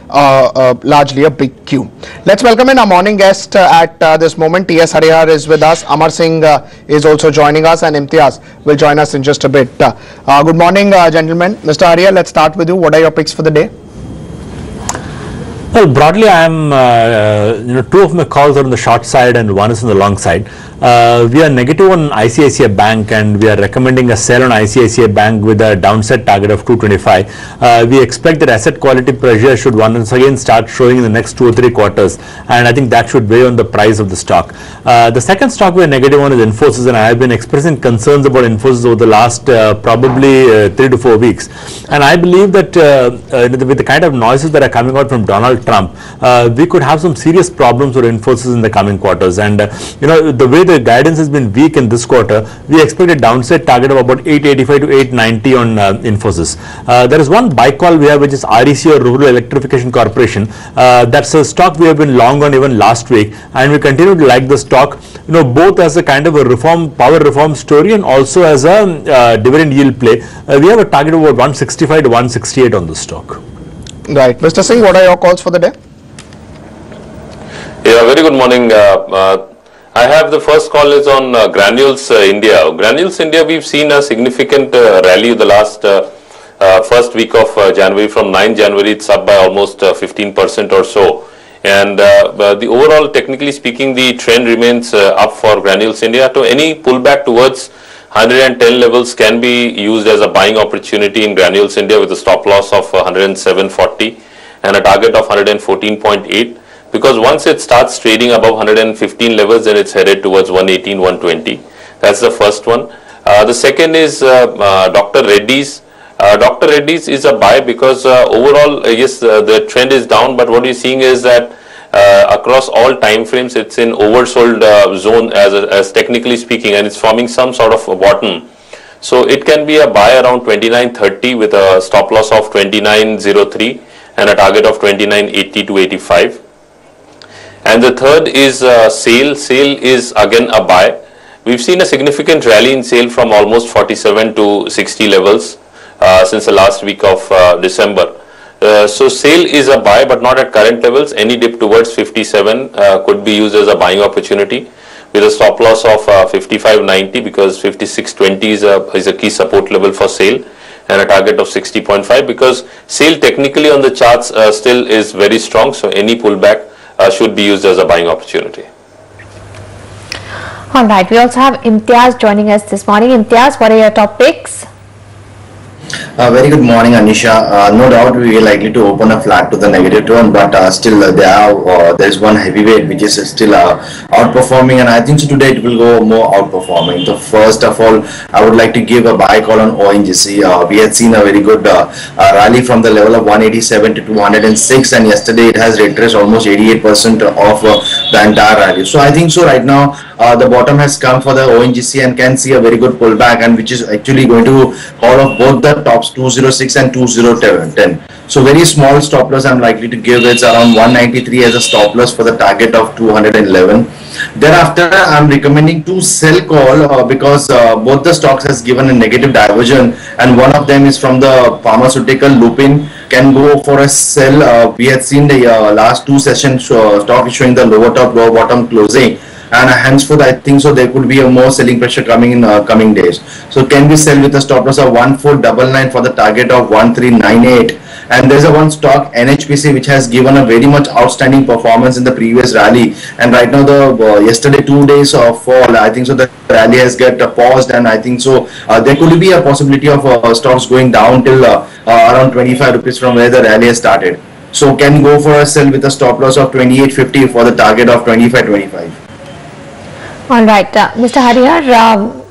largely a big Q. Let's welcome in our morning guest at this moment. T.S. Harihar is with us. Amar Singh is also joining us, and Imtiaz will join us in just a bit. Good morning, gentlemen. Mr. Harihar, let's start with you. What are your picks for the day? Well, broadly, I am, two of my calls are on the short side and one is on the long side. We are negative on ICICI Bank and we are recommending a sell on ICICI Bank with a downside target of 225. We expect that asset quality pressure should once again start showing in the next 2 or 3 quarters, and I think that should weigh on the price of the stock. The second stock we are negative on is Infosys, and I have been expressing concerns about Infosys over the last probably 3 to 4 weeks. And I believe that with the kind of noises that are coming out from Donald Trump, we could have some serious problems with Infosys in the coming quarters. And the way the guidance has been weak in this quarter, we expect a downside target of about 885 to 890 on Infosys. There is one buy call we have, which is REC, or Rural Electrification Corporation. That's a stock we have been long on even last week, and we continue to like the stock, both as a kind of a power reform story and also as a dividend yield play. We have a target of about 165 to 168 on the stock. Right. Mr. Singh, what are your calls for the day? Yeah, very good morning. I have the first call is on Granules India. Granules India, we've seen a significant rally the last first week of January. From 9 January, it's up by almost 15% or so. And the overall, technically speaking, the trend remains up for Granules India. So any pullback towards 110 levels can be used as a buying opportunity in Granules India with a stop loss of 107.40 and a target of 114.8. Because once it starts trading above 115 levels, then it's headed towards 118, 120. That's the first one. The second is Dr. Reddy's. Dr. Reddy's is a buy because overall, yes, the trend is down, but what you're seeing is that across all time frames, it's in oversold zone as technically speaking, and it's forming some sort of a bottom. So it can be a buy around 29.30 with a stop loss of 29.03 and a target of 29.80 to 85. And the third is SAIL. SAIL is again a buy. We've seen a significant rally in SAIL from almost 47 to 60 levels since the last week of December. So SAIL is a buy, but not at current levels. Any dip towards 57 could be used as a buying opportunity with a stop loss of 55.90 because 56.20 is a key support level for SAIL and a target of 60.5 because SAIL technically on the charts still is very strong. So any pullback should be used as a buying opportunity. All right, we also have Imtiaz joining us this morning. Imtiaz, what are your top picks? Very good morning, Anisha. No doubt we are likely to open a flat to the negative tone, but still there is one heavyweight which is still outperforming, and I think so today it will go more outperforming. So first of all, I would like to give a buy call on ONGC. We had seen a very good rally from the level of 187 to 206, and yesterday it has retraced almost 88% of the entire rally. So I think so right now the bottom has come for the ONGC and can see a very good pullback, and which is actually going to call off both the tops 206 and 2010. So very small stop loss I'm likely to give. It's around 193 as a stop loss for the target of 211. Thereafter I'm recommending to sell call because both the stocks has given a negative diversion, and one of them is from the pharmaceutical. Lupin can go for a sell. We had seen the last 2 sessions stock showing the lower top lower bottom closing, and henceforth I think so there could be a more selling pressure coming in coming days. So can we sell with a stop loss of 1499 for the target of 1398. And there's a one stock NHPC which has given a very much outstanding performance in the previous rally, and right now the yesterday 2 days of fall, I think so the rally has got paused, and I think so there could be a possibility of stocks going down till around 25 rupees from where the rally has started. So can go for a sell with a stop loss of 2850 for the target of 2525. All right, Mr. Harihar,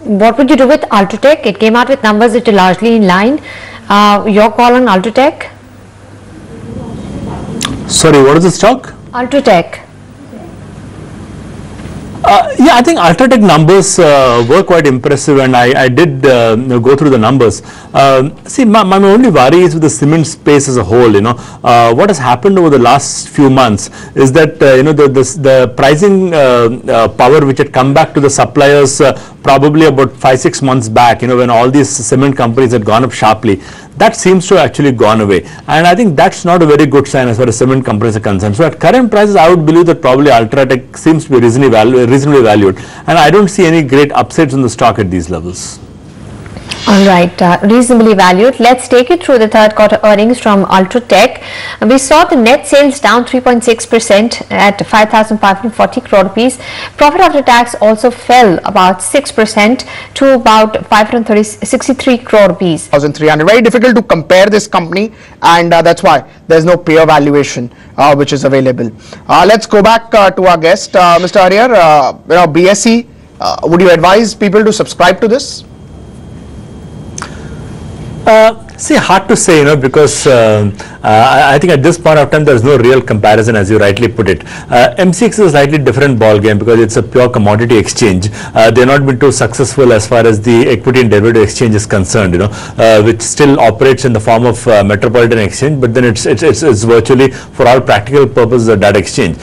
what would you do with Ultratech? It came out with numbers which are largely in line. Your call on Ultratech? Sorry, what is the stock? Ultratech. Yeah, I think Ultratech numbers were quite impressive, and I did go through the numbers. See, my only worry is with the cement space as a whole. What has happened over the last few months is that the pricing power which had come back to the suppliers probably about 5-6 months back, when all these cement companies had gone up sharply, that seems to have actually gone away. And I think that's not a very good sign as far as cement companies are concerned. So at current prices, I would believe that probably UltraTech seems to be reasonably valued. And I don't see any great upsides in the stock at these levels. All right, reasonably valued. Let's take it through the third quarter earnings from UltraTech. We saw the net sales down 3.6% at 5,540 crore rupees. Profit after tax also fell about 6% to about 563 crore rupees. 1,300. Very difficult to compare this company, and that's why there's no peer valuation which is available. Let's go back to our guest, Mr. Harihar. BSE, would you advise people to subscribe to this? See, hard to say, because I think at this point of time there is no real comparison, as you rightly put it. MCX is a slightly different ball game because it's a pure commodity exchange. They're not been too successful as far as the equity and derivative exchange is concerned, which still operates in the form of Metropolitan Exchange, but then it's virtually for all practical purposes a data exchange.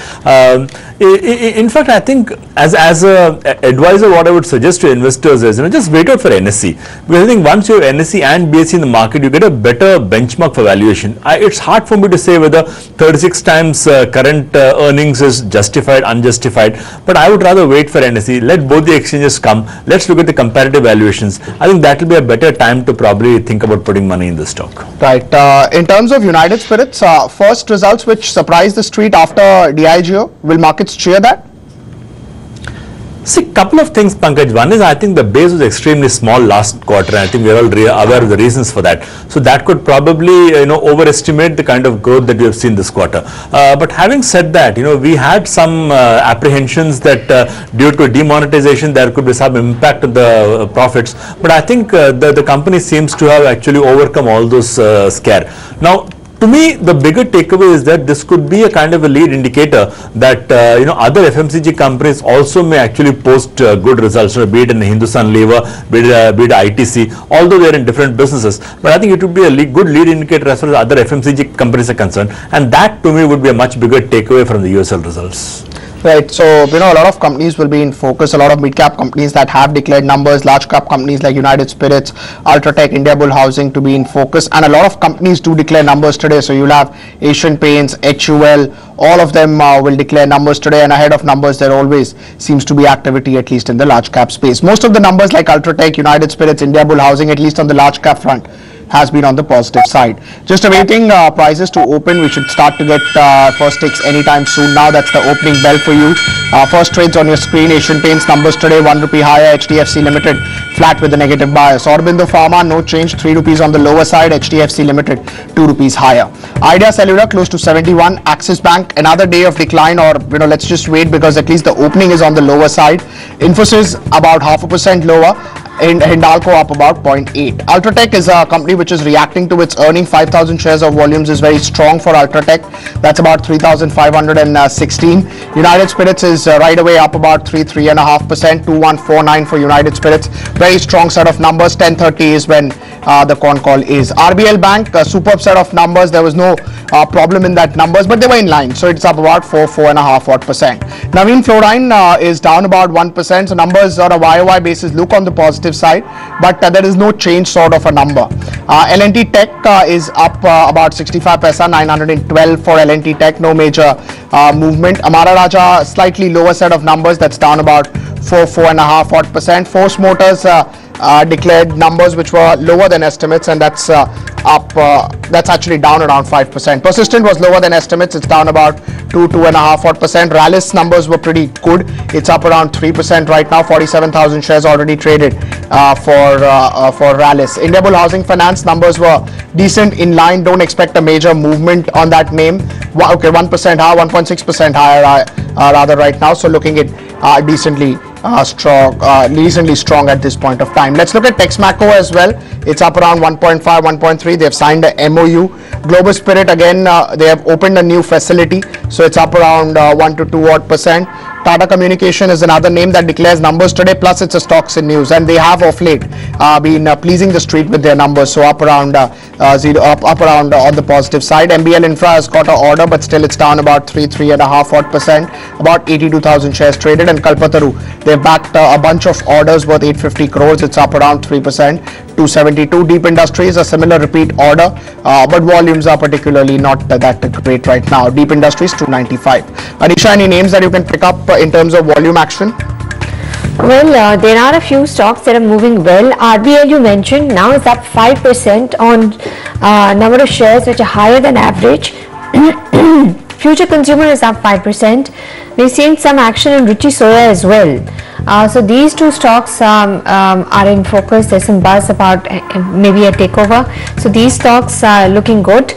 In fact, I think as a advisor, what I would suggest to investors is, just wait out for NSE, because I think once you have NSE and BSE in the market, you get a better benchmark for valuation. It's hard for me to say whether 36 times current earnings is justified, unjustified, but I would rather wait for NSE, let both the exchanges come, let's look at the comparative valuations. I think that will be a better time to probably think about putting money in the stock. Right. In terms of United Spirits, first results which surprised the street after Diageo, will markets cheer that? See, couple of things, Pankaj. One is, I think the base was extremely small last quarter, and I think we're all aware of the reasons for that. So that could probably, overestimate the kind of growth that we have seen this quarter. But having said that, we had some apprehensions that due to demonetization, there could be some impact on the profits. But I think the company seems to have actually overcome all those scare. Now, to me, the bigger takeaway is that this could be a kind of a lead indicator that other FMCG companies also may actually post good results, be it in Hindustan Lever, be it ITC, although they are in different businesses. But I think it would be a good lead indicator as far as other FMCG companies are concerned, and that to me would be a much bigger takeaway from the USL results. Right, so a lot of companies will be in focus, a lot of mid-cap companies that have declared numbers, large-cap companies like United Spirits, UltraTech, Indiabulls Housing to be in focus, and a lot of companies do declare numbers today. So you'll have Asian Paints, HUL, all of them will declare numbers today, and ahead of numbers there always seems to be activity, at least in the large-cap space. Most of the numbers like UltraTech, United Spirits, Indiabulls Housing, at least on the large-cap front, has been on the positive side. Just awaiting prices to open. We should start to get first ticks anytime soon now. That's the opening bell for you. First trades on your screen. Asian Paints numbers today, 1 rupee higher. HDFC Limited flat with a negative bias. Aurobindo Pharma no change, 3 rupees on the lower side. HDFC Limited 2 rupees higher. Idea Cellular close to 71. Axis Bank another day of decline, or let's just wait because at least the opening is on the lower side. Infosys about 0.5% lower. Hindalco up about 0.8. UltraTech is a company which is reacting to its earning. 5,000 shares of volumes is very strong for UltraTech. That's about 3,516. United Spirits is right away up about 3.5%. 2,149 for United Spirits. Very strong set of numbers. 10:30 is when the con call is. RBL Bank, a superb set of numbers. There was no problem in that numbers, but they were in line. So it's up about 4.5%. Navin Fluorine is down about 1%. So numbers on a YOY basis look on the positive side, but there is no change sort of a number. L&T Tech is up about 65 paisa, 912 for L&T Tech, no major movement. Amara Raja, slightly lower set of numbers, that's down about 4.5%. Force Motors declared numbers which were lower than estimates, and that's that's actually down around 5%. Persistent was lower than estimates, it's down about 2.5%. Rallis numbers were pretty good, it's up around 3% right now. 47,000 shares already traded for Rallis. Indiabulls Housing Finance numbers were decent, in line, don't expect a major movement on that name. Okay, 1% higher, 1.6% higher rather right now, so looking at decently strong at this point of time. Let's look at Texmaco as well. It's up around 1.5, 1.3. They've signed a MOU. Global Spirit again, they have opened a new facility, so it's up around 1 to 2% odd. Tata Communication is another name that declares numbers today, plus it's a stocks in news, and they have of late been pleasing the street with their numbers, so up around up around on the positive side. MBL Infra has got an order, but still it's down about 3.5%, about 82,000 shares traded. And Kalpataru, they've backed a bunch of orders worth 850 crores, it's up around 3%. 272. Deep Industries, a similar repeat order, but volumes are particularly not that great right now. Deep Industries 295. Anisha, any names that you can pick up in terms of volume action? Well, there are a few stocks that are moving well. RBL you mentioned now is up 5% on number of shares which are higher than average. Future Consumer is up 5%. We've seen some action in Ruchi Soya as well. So these two stocks are in focus. There's some buzz about maybe a takeover. So these stocks are looking good.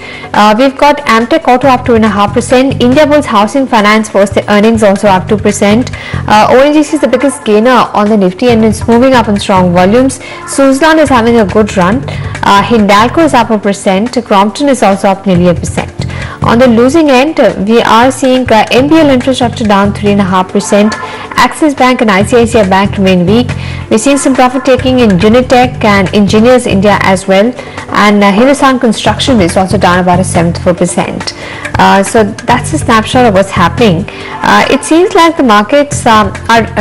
We've got Amtech Auto up 2.5%. Indiabulls Housing Finance post the earnings also up 2%. ONGC is the biggest gainer on the Nifty and it's moving up in strong volumes. Suzlon is having a good run. Hindalco is up 1%. Crompton is also up nearly 1%. On the losing end, we are seeing MBL Infrastructure down 3.5%. Axis Bank and ICICI Bank remain weak. We're seeing some profit taking in Unitech and Engineers India as well. And Hindustan Construction is also down about 7%. So that's a snapshot of what's happening. It seems like the markets are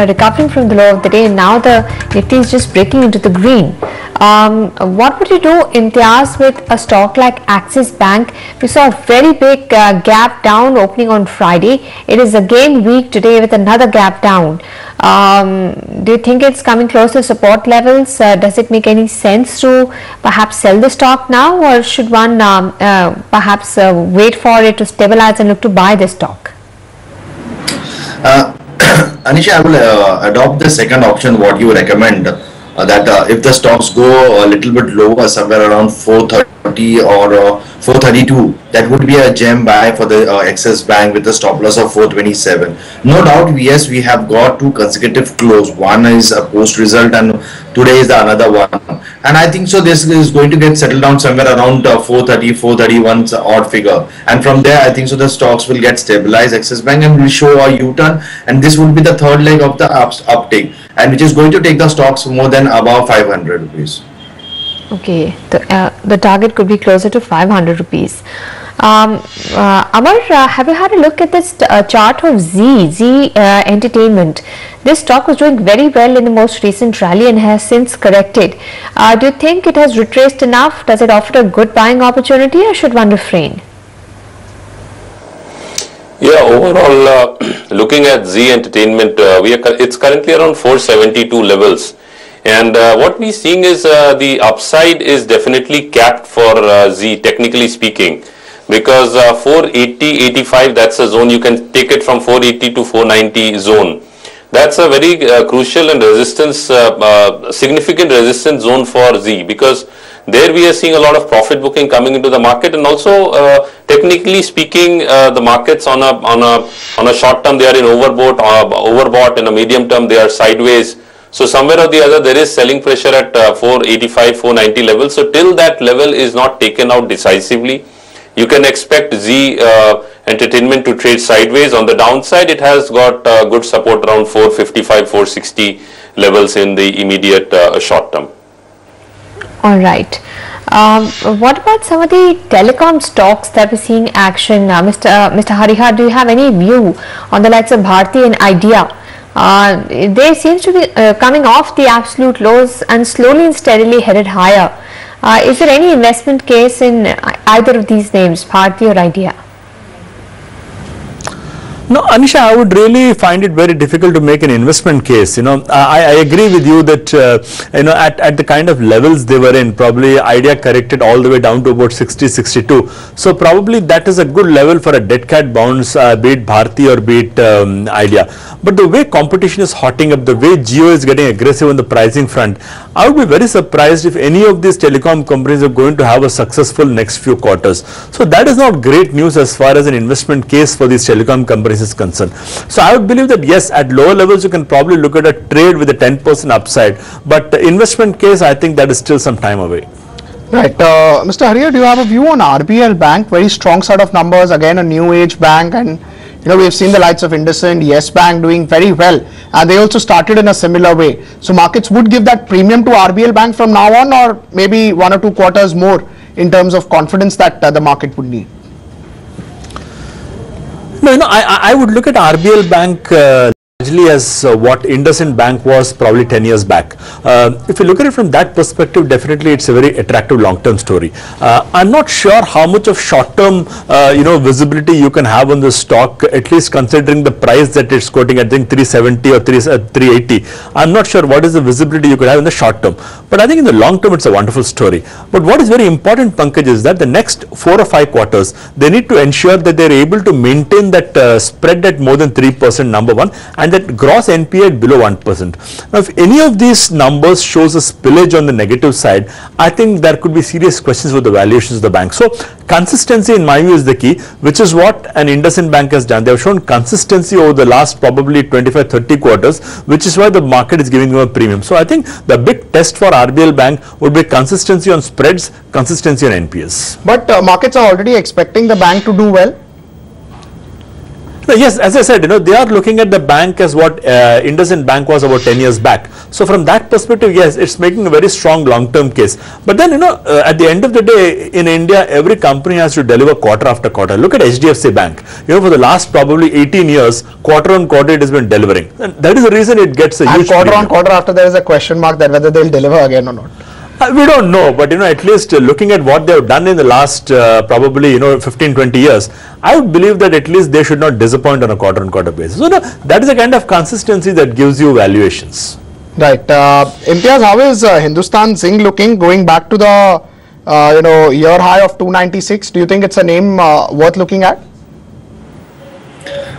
recovering from the low of the day, and now the Nifty is just breaking into the green. What would you do, Imtiaz, with a stock like Axis Bank? We saw a very big gap down opening on Friday. It is again weak today with another gap down. Do you think it's coming close to support levels? Does it make any sense to perhaps sell the stock now, or should one perhaps wait for it to stabilize and look to buy the stock? Anisha, I will adopt the second option, what you recommend. That if the stocks go a little bit lower, somewhere around 430 or 432, that would be a gem buy for the Axis Bank with a stop loss of 427. No doubt, yes, we have got two consecutive close. One is a post result and today is the another one. And I think so this is going to get settled down somewhere around 430, 431 odd figure. And from there, I think so the stocks will get stabilized. Axis Bank and will show a U-turn, and this would be the third leg of the uptake, and which is going to take the stocks more than above 500 rupees. Okay, the target could be closer to 500 rupees. Amar, have you had a look at this chart of Z Entertainment? This stock was doing very well in the most recent rally and has since corrected. Do you think it has retraced enough? Does it offer a good buying opportunity, or should one refrain? Yeah, overall, looking at Z Entertainment, it's currently around 472 levels. And what we're seeing is the upside is definitely capped for Z, technically speaking, because 480, 85, that's a zone. You can take it from 480 to 490 zone. That's a very crucial and significant resistance zone for Z, because there we are seeing a lot of profit booking coming into the market, and also technically speaking, the markets on a short term they are in overbought. In a medium term they are sideways. So somewhere or the other there is selling pressure at 485, 490 levels. So till that level is not taken out decisively, you can expect Z Entertainment to trade sideways. On the downside, it has got good support around 455, 460 levels in the immediate short term. All right. What about some of the telecom stocks that we're seeing action? Mr. Harihar, do you have any view on the likes of Bharti and Idea? They seem to be coming off the absolute lows and slowly and steadily headed higher. Is there any investment case in either of these names, Bharti or Idea? No, Anisha, I would really find it very difficult to make an investment case. I agree with you that, at the kind of levels they were in, probably Idea corrected all the way down to about 60, 62. So probably that is a good level for a dead cat bounce, be it Bharti or be it Idea. But the way competition is hotting up, the way Jio is getting aggressive on the pricing front, I would be very surprised if any of these telecom companies are going to have a successful next few quarters. So that is not great news as far as an investment case for these telecom companies is concerned. So I would believe that yes, at lower levels you can probably look at a trade with a 10% upside, but the investment case, I think that is still some time away. Right. Mr. Harihar, do you have a view on RBL Bank? Very strong set of numbers, again a new age bank, and we have seen the likes of IndusInd, Yes Bank doing very well, and they also started in a similar way. So markets would give that premium to RBL Bank from now on, or maybe 1 or 2 quarters more in terms of confidence that the market would need. No, I would look at RBL Bank largely as what IndusInd Bank was probably 10 years back. If you look at it from that perspective, definitely it's a very attractive long-term story. I'm not sure how much of short-term, visibility you can have on the stock, at least considering the price that it's quoting, I think 370 or 380. I'm not sure what is the visibility you could have in the short term. But I think in the long term, it's a wonderful story. But what is very important, Pankaj, is that the next 4 or 5 quarters, they need to ensure that they're able to maintain that spread at more than 3%, number one, and that gross NPA at below 1%. Now, if any of these numbers shows a spillage on the negative side, I think there could be serious questions with the valuations of the bank. So, consistency in my view is the key, which is what an IndusInd Bank has done. They have shown consistency over the last probably 25-30 quarters, which is why the market is giving them a premium. So, I think the big test for RBL Bank would be consistency on spreads, consistency on NPS. But markets are already expecting the bank to do well. Yes, as I said, they are looking at the bank as what IndusInd Bank was about 10 years back. So from that perspective, yes, it's making a very strong long-term case. But then, at the end of the day, in India, every company has to deliver quarter after quarter. Look at HDFC Bank. For the last probably 18 years, quarter on quarter, it has been delivering. And that is the reason it gets a huge quarter premium. on quarter after, there is a question mark that whether they'll deliver again or not. We don't know, but at least looking at what they have done in the last probably 15-20 years, I would believe that at least they should not disappoint on a quarter-on-quarter basis. So that is the kind of consistency that gives you valuations. Right. Imtiaz, how is Hindustan Zinc looking going back to the year high of 296? Do you think it's a name worth looking at?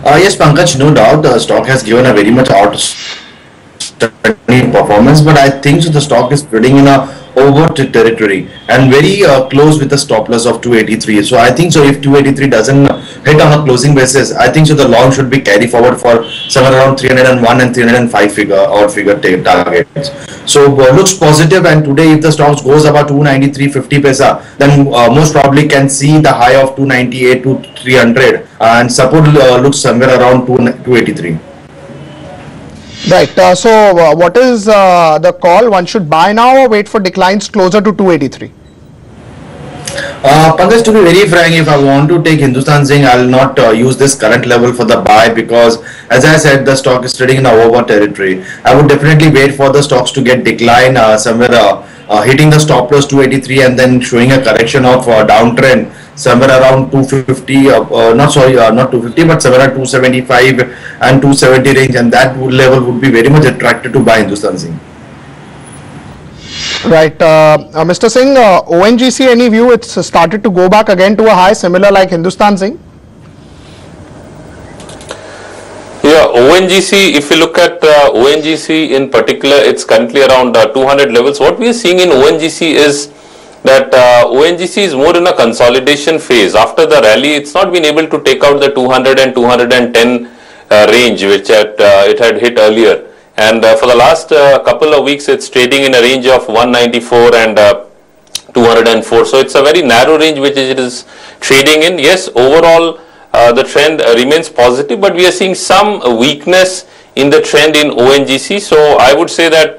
Yes, Pankaj, no doubt the stock has given a very much outstanding performance, but I think so the stock is trading in a over territory and very close with the stop loss of 283. So I think so if 283 doesn't hit on a closing basis, I think so the long should be carry forward for somewhere around 301 and 305 figure targets. So looks positive, and today if the stocks goes about 293.50 paisa, then most probably can see the high of 298 to 300, and support looks somewhere around 283. Right. So what is the call? One should buy now or wait for declines closer to 283? Pankaj, to be very frank, if I want to take Hindustan Zinc, I will not use this current level for the buy, because as I said, the stock is trading in a over territory. I would definitely wait for the stocks to get decline somewhere hitting the stop loss 283 and then showing a correction of downtrend somewhere around 250, not 250, but somewhere around 275 and 270 range, and that level would be very much attractive to buy Hindustan Zinc. Right. Mr. Singh, ONGC, any view? It's started to go back again to a high similar like Hindustan Zinc? Yeah, ONGC, if you look at ONGC in particular, it's currently around 200 levels. What we are seeing in ONGC is that ONGC is more in a consolidation phase. After the rally, it's not been able to take out the 200 and 210 range, which it had hit earlier. And for the last couple of weeks, it's trading in a range of 194 and 204. So it's a very narrow range which it is trading in. Yes, overall, the trend remains positive, but we are seeing some weakness in the trend in ONGC. So I would say that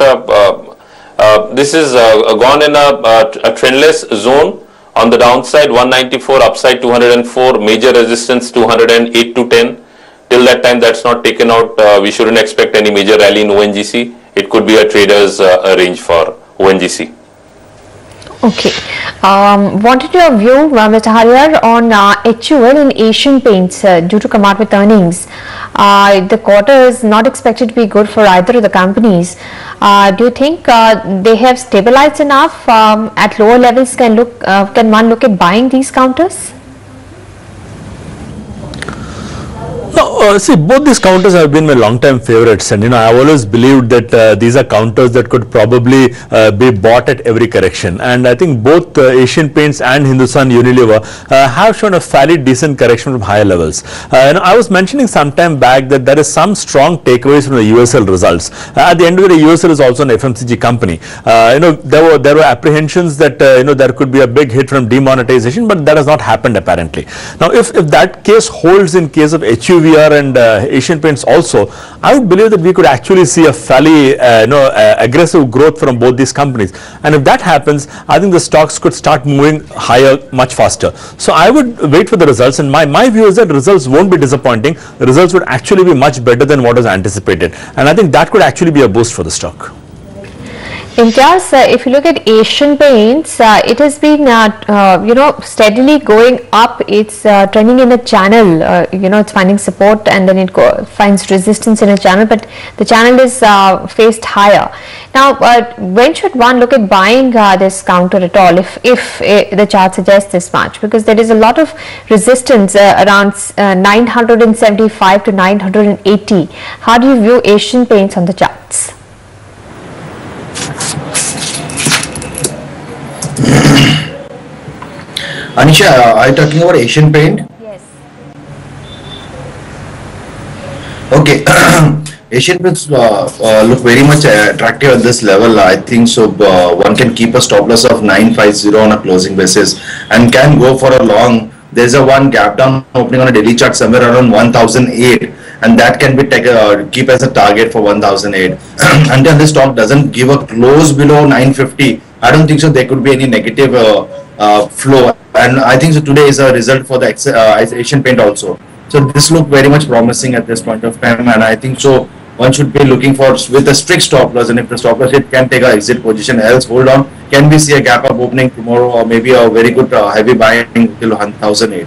this is gone in a trendless zone. On the downside 194, upside 204, major resistance 208 to 10. Till that time that's not taken out, we shouldn't expect any major rally in ONGC. It could be a trader's range for ONGC. Okay. Wanted your view, Mr. Hariyar, on HUL in Asian Paints due to come out with earnings. The quarter is not expected to be good for either of the companies. Do you think they have stabilized enough? At lower levels, can one look at buying these counters? No, see, both these counters have been my long-time favorites, and I've always believed that these are counters that could probably be bought at every correction. And I think both Asian Paints and Hindustan Unilever have shown a fairly decent correction from higher levels. I was mentioning some time back that there is some strong takeaways from the USL results. At the end of the day, USL is also an FMCG company. There were apprehensions that there could be a big hit from demonetization, but that has not happened apparently. Now, if that case holds in case of HUV, PVR and Asian Paints also, I would believe that we could actually see a fairly aggressive growth from both these companies. And if that happens, I think the stocks could start moving higher much faster. So I would wait for the results, and my view is that results won't be disappointing. The results would actually be much better than what was anticipated, and I think that could actually be a boost for the stock. Imtiaz, if you look at Asian Paints, it has been, steadily going up. It's trending in a channel. It's finding support and then it finds resistance in a channel, but the channel is faced higher. Now, when should one look at buying this counter at all, if the chart suggests this much? Because there is a lot of resistance around 975 to 980. How do you view Asian Paints on the charts? Anisha, are you talking about Asian Paint? Yes. Okay. Asian Paints look very much attractive at this level. I think so. One can keep a stop loss of 950 on a closing basis and can go for a long. There's a one gap down opening on a daily chart somewhere around 1008, and that can be keep as a target for 1008. Until this stock doesn't give a close below 950, I don't think so there could be any negative flow. And I think so today is a result for the Asian Paint also. So this look very much promising at this point of time, and I think so one should be looking for with a strict stop loss, and if the stop loss hit, can take a exit position, else hold on. Can we see a gap up opening tomorrow, or maybe a very good heavy buying till 1008?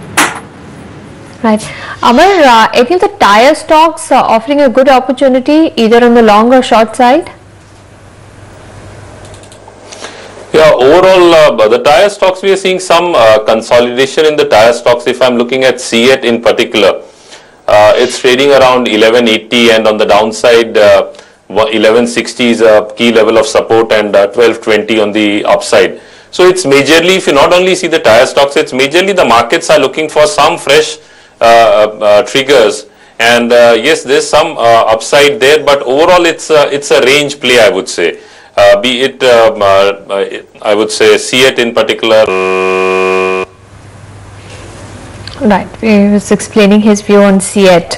Right. Amar, any of the tire stocks offering a good opportunity either on the long or short side? Yeah, overall, the tire stocks, we are seeing some consolidation in the tire stocks. If I'm looking at CEAT in particular, it's trading around 1180, and on the downside, 1160 is a key level of support, and 1220 on the upside. So it's majorly, if you not only see the tire stocks, it's majorly the markets are looking for some fresh triggers, and yes, there's some upside there, but overall it's a range play, I would say. Be it, I would say, CEAT in particular. Right, he was explaining his view on CEAT.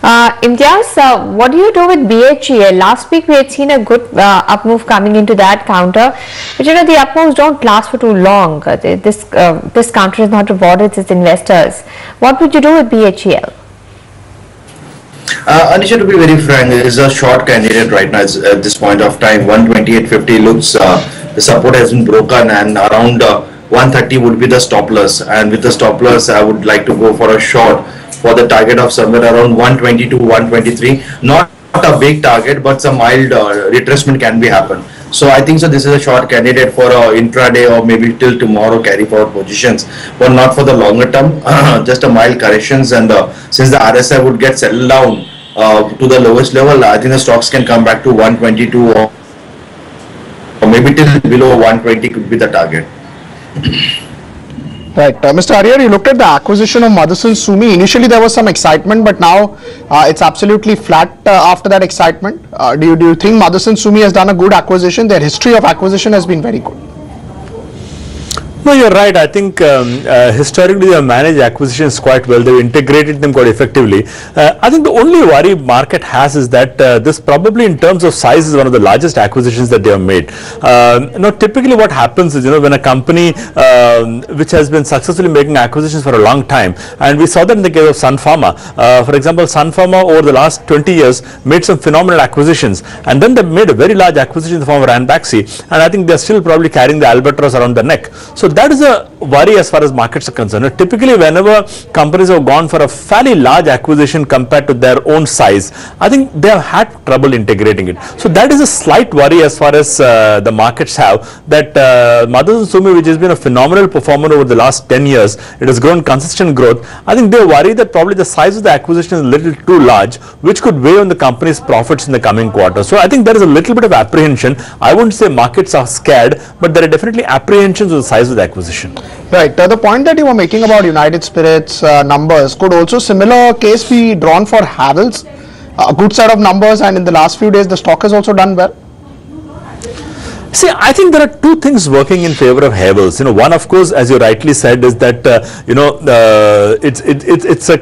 Imtiaz, what do you do with BHEL? Last week we had seen a good up move coming into that counter, but the up moves don't last for too long. This counter has not rewarded its investors. What would you do with BHEL? Anisha, to be very frank, is a short candidate right now at this point of time. 128.50 looks, the support has been broken, and around 130 would be the stop loss, and with the stop loss I would like to go for a short for the target of somewhere around 120 to 123. Not a big target, but some mild retracement can be happen. So I think so this is a short candidate for intraday or maybe till tomorrow carry forward positions, but not for the longer term. Just a mild corrections, and since the RSI would get settled down to the lowest level, I think the stocks can come back to 122 or maybe till below 120 could be the target. Right. Mr. Arier, you looked at the acquisition of Motherson Sumi. Initially there was some excitement, but now it's absolutely flat after that excitement. Do you think Motherson Sumi has done a good acquisition? Their history of acquisition has been very good. No, you're right. I think historically they have managed acquisitions quite well. They've integrated them quite effectively. I think the only worry market has is that this probably in terms of size is one of the largest acquisitions that they have made. Typically what happens is, when a company which has been successfully making acquisitions for a long time, and we saw that in the case of Sun Pharma. For example, Sun Pharma over the last 20 years made some phenomenal acquisitions, and then they made a very large acquisition in the form of Ranbaxy, and I think they're still probably carrying the albatross around their neck. So that is a worry as far as markets are concerned. Typically, whenever companies have gone for a fairly large acquisition compared to their own size, I think they have had trouble integrating it. So that is a slight worry as far as the markets have, that Motherson Sumi, which has been a phenomenal performer over the last 10 years, it has grown consistent growth. I think they worry that probably the size of the acquisition is a little too large, which could weigh on the company's profits in the coming quarter. So I think there is a little bit of apprehension. I wouldn't say markets are scared, but there are definitely apprehensions of the size of the acquisition. Right. The point that you were making about United Spirits numbers, could also similar case be drawn for Havells? A good set of numbers, and in the last few days the stock has also done well. See, I think there are two things working in favor of Havells. One, of course, as you rightly said, is that it's a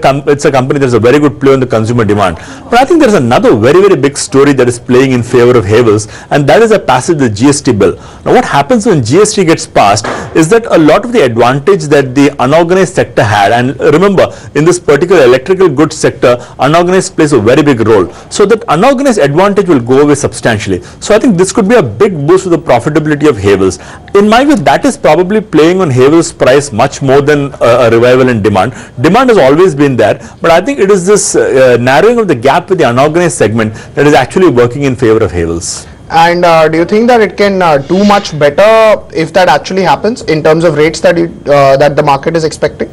company that's a very good play on the consumer demand. But I think there's another very, very big story that is playing in favor of Havells, and that is the passage of the GST bill. Now, what happens when GST gets passed is that a lot of the advantage that the unorganized sector had, and remember, in this particular electrical goods sector, unorganized plays a very big role. So that unorganized advantage will go away substantially. So I think this could be a big boost to the profitability of Havells. In my view, that is probably playing on Havells' price much more than a revival in demand. Demand has always been there, but I think it is this narrowing of the gap with the unorganized segment that is actually working in favor of Havells. And do you think that it can do much better if that actually happens in terms of rates that that the market is expecting?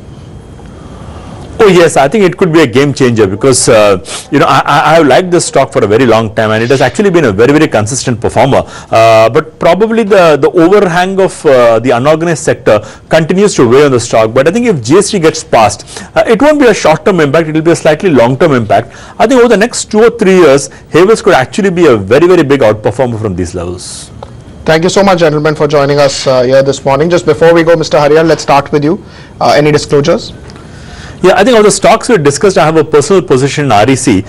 Oh yes, I think it could be a game changer because I have liked this stock for a very long time, and it has actually been a very, very consistent performer. But probably the overhang of the unorganized sector continues to weigh on the stock. But I think if GST gets passed, it won't be a short-term impact; it will be a slightly long-term impact. I think over the next 2 or 3 years, Havells could actually be a very, very big outperformer from these levels. Thank you so much, gentlemen, for joining us here this morning. Just before we go, Mr. Hariyar, let's start with you. Any disclosures? Yeah, I think of the stocks we discussed, I have a personal position in REC,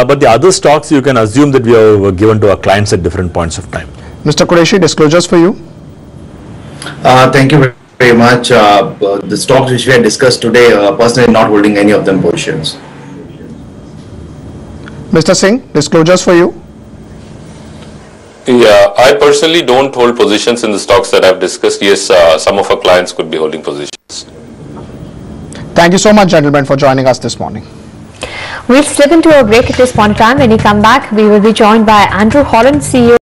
but the other stocks you can assume that we have given to our clients at different points of time. Mr. Qureshi, disclosures for you? Thank you very much. The stocks which we had discussed today, personally not holding any of them positions. Mr. Singh, disclosures for you? Yeah, I personally don't hold positions in the stocks that I've discussed. Yes, some of our clients could be holding positions. Thank you so much, gentlemen, for joining us this morning. We'll slip into a break at this point in time. When we come back, we will be joined by Andrew Holland, CEO